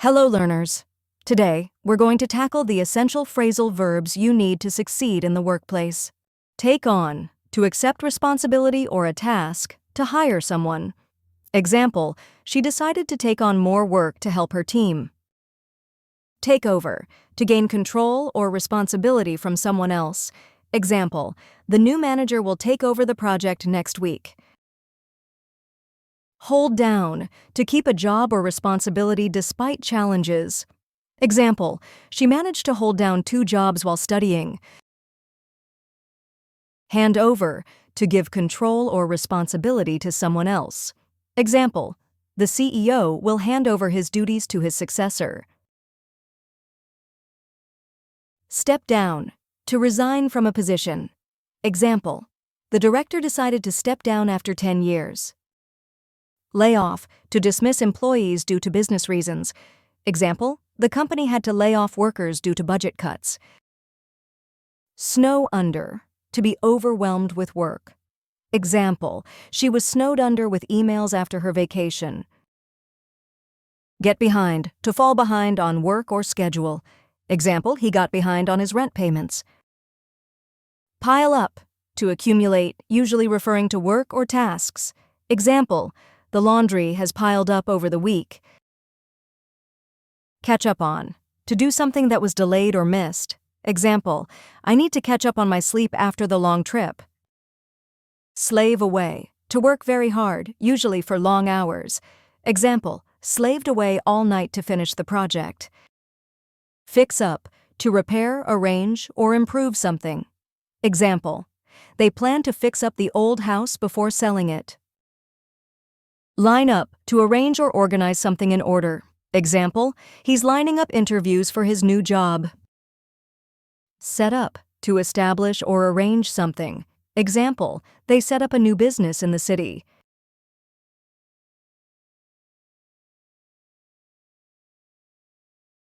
Hello, learners. Today, we're going to tackle the essential phrasal verbs you need to succeed in the workplace. Take on, to accept responsibility or a task, to hire someone. Example, she decided to take on more work to help her team. Take over, to gain control or responsibility from someone else. Example, the new manager will take over the project next week. Hold down, to keep a job or responsibility despite challenges. Example, she managed to hold down 2 jobs while studying. Hand over, to give control or responsibility to someone else. Example, the CEO will hand over his duties to his successor. Step down, to resign from a position. Example, the director decided to step down after 10 years. Lay off, to dismiss employees due to business reasons. Example, the company had to lay off workers due to budget cuts. Snow under, to be overwhelmed with work. Example, she was snowed under with emails after her vacation. Get behind, to fall behind on work or schedule. Example, he got behind on his rent payments. Pile up, to accumulate, usually referring to work or tasks. Example, the laundry has piled up over the week. Catch up on, to do something that was delayed or missed. Example, I need to catch up on my sleep after the long trip. Slave away, to work very hard, usually for long hours. Example, slaved away all night to finish the project. Fix up, to repair, arrange, or improve something. Example, they plan to fix up the old house before selling it. Line up, to arrange or organize something in order. Example, he's lining up interviews for his new job. Set up, to establish or arrange something. Example, they set up a new business in the city.